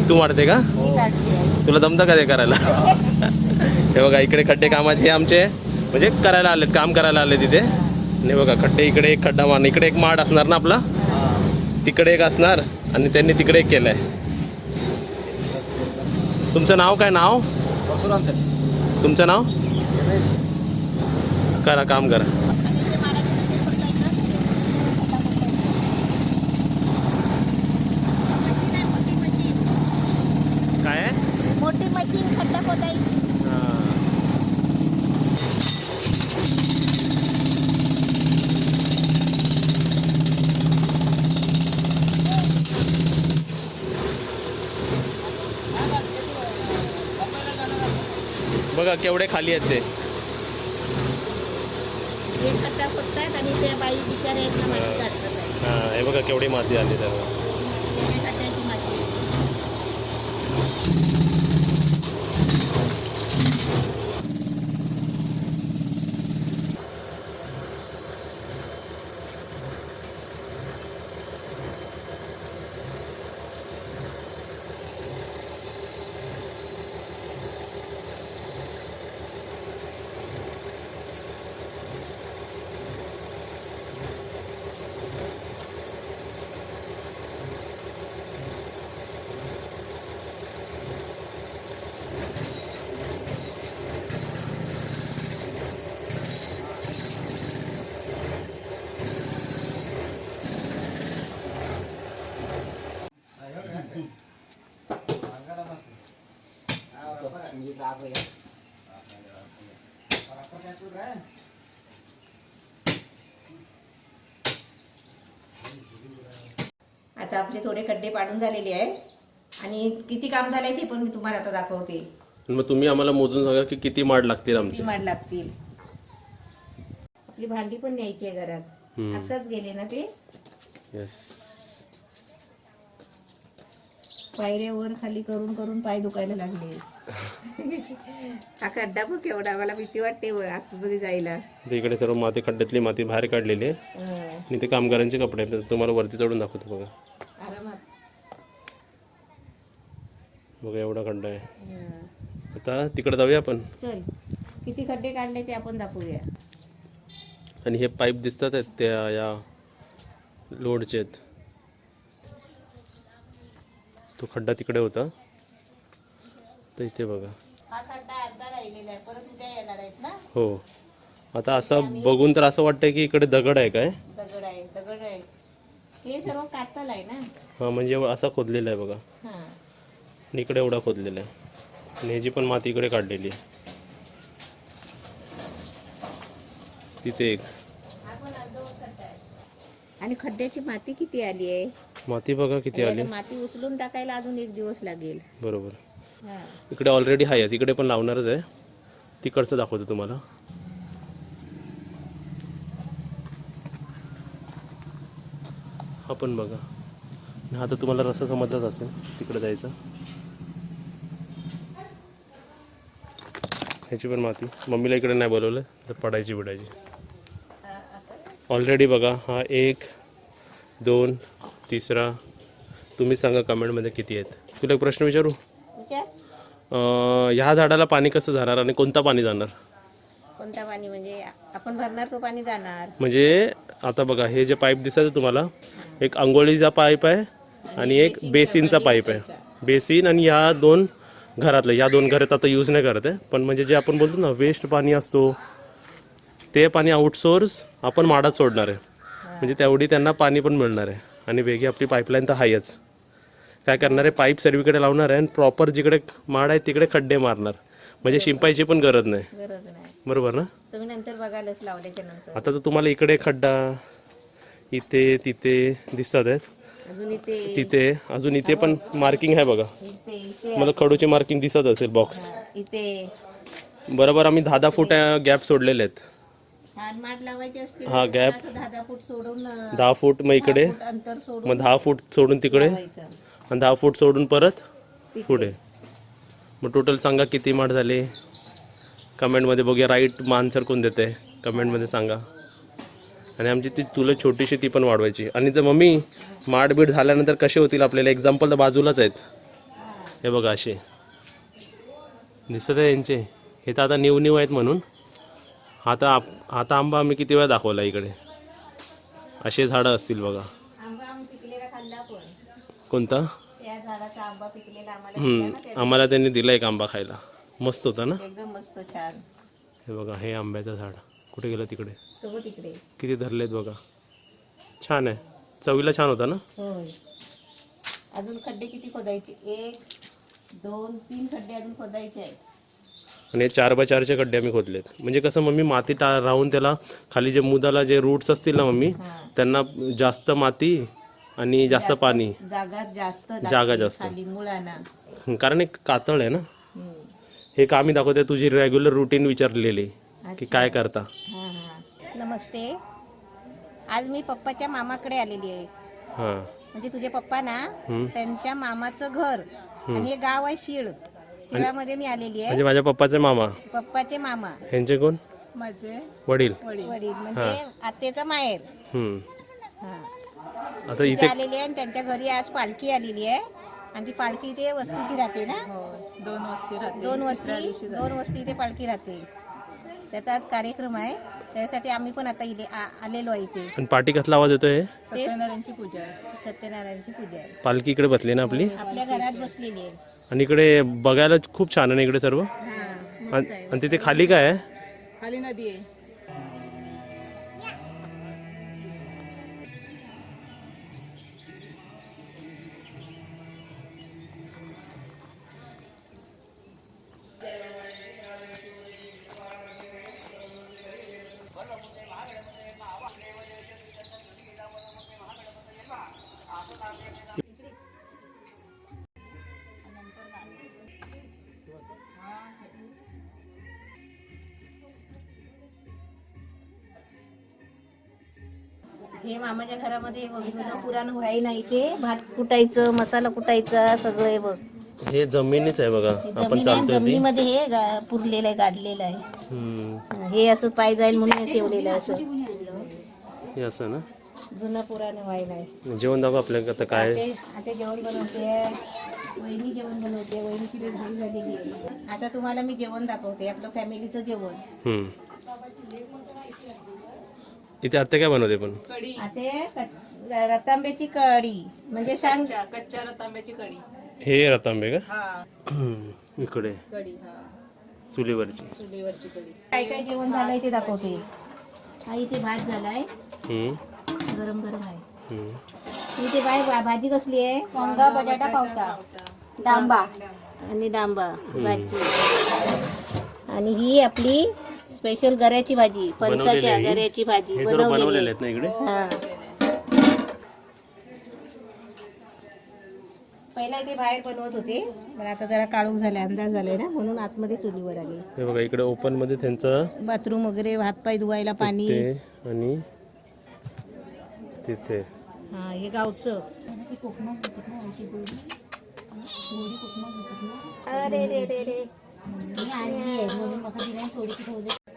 तू मारते का? मी काढते. तुला जमतं का ते करायला? हे बघा इकडे खड्डे कामाचे हे आमचे म्हणजे करायला आलेत, काम करायला आले तिथे. आणि बघा खड्डे, इकडे एक खड्डा मारणार, इकडे एक माड असणार ना आपला, तिकडे एक असणार आणि त्यांनी तिकडे एक केलंय. तुमचं नाव काय? नाव तुमचं नाव? करा काम करा. काय आहे? मोठी मशीन खड्डा खोदायची. बघा केवढे खाली आहेत ते. हे खड्डा खोदतात आणि त्या बाई बिचाऱ्या आहेत ना माती काढतात आहे. हां हे बघा केवढी माती आली त्याला. त्याच्या खड्ड्याची माती. आता आपले थोडे खड्डे पाडून झालेले आहे आणि किती काम झालंय ते पण मी तुम्हाला आता दाखवते. मग तुम्ही आम्हाला मोजून सांगा की किती माड लागतील किती आमचे. माड लागतील. आपली भांडी पण न्यायची आहे घरात. आताच गेले ना ते. येस. पायऱ्या वर खाली करून करून पाय दुखायला लागले. हा खड्डा बघ केवढा, मला भीती वाटते आतमध्ये जायला. इकडे सर्व माती, खड्ड्यातली माती बाहेर काढलेली आहे आणि ते कामगारांचे कपडे आहेत. तुम्हाला वरती चढून दाखवतो बघा. आरामात. बघा एवढा खड्डा आहे. आता तिकडे जाऊया आपण. चल किती खड्डे काढले ते आपण दाखवूया. आणि हे पाईप दिसतात आहेत त्या या लोडचे आहेत. तो खड्डा तिकडे होता तर इथे बघा. हा खड्डा अर्धा राहिलेला आहे, परत उद्या येणार आहेत ना. हो. आता असं बघून तर असं वाटतंय की इकडे दगड आहे काय. दगड आहे, दगड आहे. हे सर्व कातल आहे ना. हां म्हणजे असा खोदलेला आहे बघा. हां. आणि इकडे एवढा खोदलेला आहे आणि ह्याची पण माती इकडे काढलेली आहे. तिथे एक. आणि खड्ड्याची माती किती आली आहे. माती बघा किती आली. माती उचलून टाकायला अजून 1 दिवस लागेल. बरोबर. हां. इकडे ऑलरेडी आहे, इकडे पण लावणारच आहे. तिकडचं दाखवतो तुम्हाला. हा पण बघा. आता तुम्हाला रस्ता समजलाच असेल तिकडे जायचं. ह्याची पण माती मम्मीला इकडे नाही बोलवलं तर पडायची बिडायची. ऑलरेडी बघा हा 1 2 तिसरा. तुम्ही सांगा कमेंटमध्ये किती आहेत. तुला एक प्रश्न विचारू. ह्या झाडाला पाणी कसं जाणार आणि कोणता पाणी जाणार? कोणता पाणी म्हणजे आपण भरणार तो पाणी जाणार. म्हणजे आता बघा हे जे पाईप दिसतं तुम्हाला, एक आंघोळीचा पाईप आहे आणि एक बेसिनचा पाईप आहे. बेसिन आणि या 2 घरातलं, या 2 घरात आता यूज नाही करत आहे, पण म्हणजे जे आपण बोलतो ना वेस्ट पाणी असतो ते पाणी आउटसोर्स आपण माडात सोडणार आहे. म्हणजे तेवढी त्यांना पाणी पण मिळणार आहे. आणि वेगळी आपली पाईपलाईन तर आहेच. काय करणार आहे, पाईप सर्वीकडे लावणार आहे आणि प्रॉपर जिकडे माड आहे तिकडे खड्डे मारणार. म्हणजे शिंपायची पण गरज नाही. बरोबर ना. तुम्ही नंतर बघायलाच लावल्याच्या नंतर. आता तर तुम्हाला इकडे खड्डा, इथे तिथे दिसतात आहेत. अजून इथे, तिथे अजून इथे पण मार्किंग आहे बघा. इथे मला खडूची मार्किंग दिसत असेल बॉक्स. इथे बरोबर आम्ही 10-10 फूट गॅप सोडलेले आहेत. माड लावायचे असते. हा गॅप 10 फूट सोडून 10 फूट, मग इकडे अंतर सोडून मग 10 फूट सोडून तिकडे आणि 10 फूट सोडून परत पुढे. मग टोटल सांगा किती माड झाले कमेंटमध्ये बघूया. राईट आन्सर कोण देते कमेंटमध्ये सांगा. आणि आमची ती तुला छोटीशी ती पण वाढवायची. आणि जर मम्मी माडबीड झाल्यानंतर कसे होतील आपल्याला एक्झाम्पल तर बाजूलाच आहेत. हे बघा असे दिसत आहे यांचे. हे तर आता न्यू आहेत म्हणून. आता आंबा आम्ही किती वेळा दाखवला इकडे. असे झाडं असतील बघा. आंबा आम्ही पिकलेला खाल्ला पण. कोणता? त्या झाडाचा आंबा पिकलेला आम्हाला दिला ना त्या आम्हाला त्यांनी दिला एक आंबा खायला. मस्त होता ना. एकदम मस्त छान. हे बघा हे आंब्याचं झाड कुठे गेलं तिकडे. तो तिकडे. किती धरलेत बघा. छान आहे. चवीला छान होता ना. होय. अजून खड्डे किती खोदायचे? 1 2 3 खड्डे अजून खोदायचे आहेत. आणि 4x4चे खड्डे आम्ही खोदलेत. म्हणजे कसं मम्मी माती राहून त्याला खाली जे मुदाला जे रूट्स असतील ना मम्मी त्यांना जास्त माती आणि जास्त पाणी जागा जास्त जागा जास्त. खाली मुळांना. कारण एक कातळ आहे ना. हम्म. हे का आम्ही दाखवते तुझी रेग्युलर रुटीन विचारलेली की काय करता. हां हां. नमस्ते. आज मी पप्पाच्या मामाकडे आलेली आहे. हां म्हणजे तुझे पप्पा ना त्यांच्या मामाचं घर आणि हे गाव आहे शिळ. शिळामध्ये मी आलेली आहे. म्हणजे माझ्या पप्पाचे मामा. पप्पाचे मामा. ह्यांचे कोण? माझे वडील. वडील म्हणजे आत्याचा माहेर. हां. आता इथे इथे आलेली आहे आणि त्यांच्या घरी आज पालखी आलेली आहे. आणि ती पालखी इथे वस्तीची राहते ना. 2 वस्ती राहते. 2 वस्ती इथे पालखी राहते. त्याचा आज कार्यक्रम आहे. त्यासाठी आम्ही पण आता इथे आलेलो आहे इथे. पण पाठी कसला आवाज येतोय? सत्यनारायणची पूजा आहे. सत्यनारायणची पूजा आहे. पालखी इकडे बसली ना आपली. आपल्या घरात बसलेली आहे. आणि इकडे बघायला खूप छान आहे ना इकडे सर्व. हां. आणि तिथे खाली काय आहे? खाली नदी आहे. हे मामाच्या घरामध्ये बघ, जुनं पुराण व्हाय नाही ते भात कुटायचं, मसाला कुटायचा सगळं आहे बघ. हे जमिनीच आहे बघा. आपण चालतोय ती. जमिनीमध्ये हे पुरलेलं आहे, गाडलेलं आहे. हम्म. हे असं पाय जाईल म्हणून हे ठेवलेलं आहे असं. हे असं ना. जुनं पुराण व्हाय नाही. जेवण दाखव आपल्याला आता काय. आता जेवण बनवते. वहिनी जेवण बनवते. वहिनीची लई घाई झालेली आहे. आता तुम्हाला मी जेवण दाखवते, आपलं फॅमिलीचं जेवण. हम्म. इथे आत्या काय बनवते पण? कढी. आता रतांब्याची कढी म्हणजे सांग. कच्च्या रतांब्याची कढी. हे रतांबे का? हा. इकडे कढी. हा. चुलीवरची. चुलीवरची कढी. काय काय जेवण झालंय ते दाखवते. हा इथे भात झालाय, हम्म. गरम गरम आहे. हम्म. इथे बाय भाजी कसली आहे? वांगा बटाटा पावटा डांबा आणि डांबा भाजी. आणि ही आपली स्पेशल गऱ्याची भाजी, फणसाच्या बनवलेली आहे ही? गऱ्याची भाजी हे सर्व बनवलेले बनवलेली आहेत ना इकडे. हा. पहिला इथे बाहेर बनवत होते, पण आता जरा काळोख झाले, अंदाज झाले ना, म्हणून आतमध्ये चुलीवर आले. हे बघा इकडे ओपन मध्ये त्यांचं बाथरूम वगैरे, हातपाय धुवायला पाणी. ते आणि तिथे हा हे गावचं. अरे रे रे रे.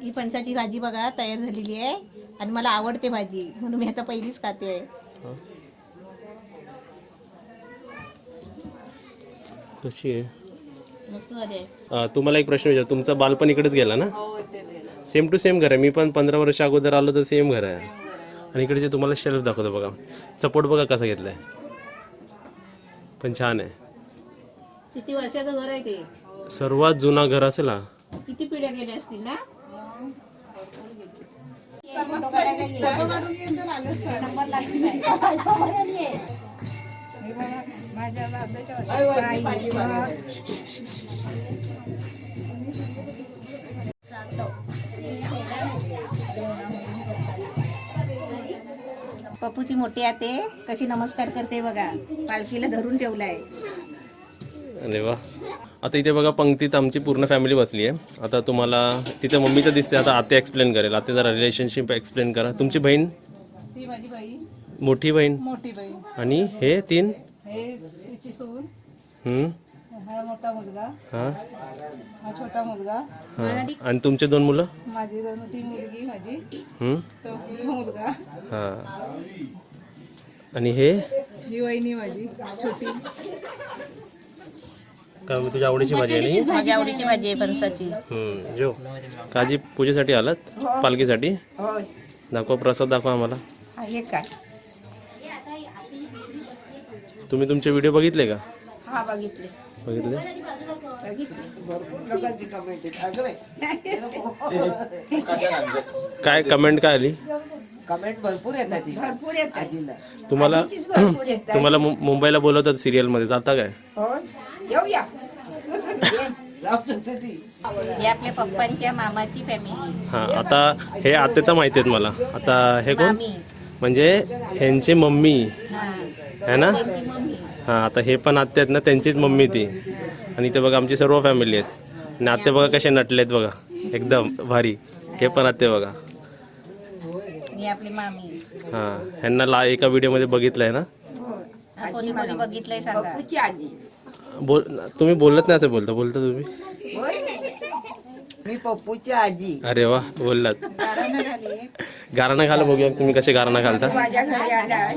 ही फणसाची भाजी बघा तयार झालेली आहे आणि मला आवडते भाजी म्हणून मी आता पहिलीच खाते आहे. कशी आहे? मस्त भाजी आहे. तुम्हाला एक प्रश्न विचार. तुमचं बालपण इकडेच गेला ना? हो इथेच गेलं. सेम टू सेम घर आहे. मी पण 15 वर्ष अगोदर आलो तर सेम घर आहे. आणि इकडे जे तुम्हाला शेल्फ दाखवतो बघा, सपोर्ट बघा कसा घेतलाय, पण छान आहे. किती वर्षाचं घर आहे ते? सर्वात जुना घर असेल हा. किती पिढ्या गेल्या असतील ना? पप्पूची मोठी आते कशी नमस्कार करते बघा, पालखीला धरून ठेवलाय. अरे वा. आता इथे बघा पंक्तीत आमची पूर्ण फॅमिली बसली आहे. आता तुम्हाला तिथे मम्मीचं दिसते, आता आते एक्सप्लेन करेल. आते जरा रिलेशनशिप एक्सप्लेन करा. तुमची बहीण? ती माझी बाई, मोठी बहीण. मोठी बाई. आणि हे 3? हे तिची सून. हम्म. हा मोठा मुलगा. हा हा छोटा मुलगा. हा. आणि तुमचे 2 मुलं? माझी ती मुलगी माझी. हम्म. तो मुलगा. हा. आणि हे? ही वहिनी माझी छोटी. का तुझ्या आवडीची भाजी आहे नाही? माझ्या आवडीची भाजी आहे फणसाची. जो काजी पूजेसाठी आलात पालखीसाठी. होय. दाखवा प्रसाद दाखवा आम्हाला. हा, हे काय? तुम्ही तुमचे व्हिडिओ बघितले का? हा बघितले. बघितले. काय कमेंट काय आली? कमेंट भरपूर येतात भरपूर येतात. आजीला. तुम्हाला आधीचीच भरपूर येतात. तुम्हाला मुंबईला बोलवतात सिरियल मध्ये, जाता काय? होय. येऊया. जाऊ शकते ती. ही आपल्या पप्पांच्या मामाची फॅमिली. हा, आता हे आते तर माहिती आहेत मला. आता हे कोण? मामी. म्हणजे ह्यांची मम्मी हा. है ना? त्यांची मम्मी. हा, आता हे पण आते आहेत ना, त्यांचीच मम्मी ती. आणि इथे बघा आमची सर्व फॅमिली आहेत. आणि आते बघा कसे नटलेत बघा, एकदम भारी. हे पण आते बघा. ही आपली मामी. हा, ह्यांना एका व्हिडिओ मध्ये बघितलंय ना? हा, कोणी कोणी बघितलंय सांगा. बोल, तुम्ही बोलत नाही असं बोलता तुम्ही. मी पप्पूची आजी. अरे वा, बोललात. गाणं झाली. गारणं घाला बघूया तुम्ही कसे गारणं घालता. माझ्या घरी आला.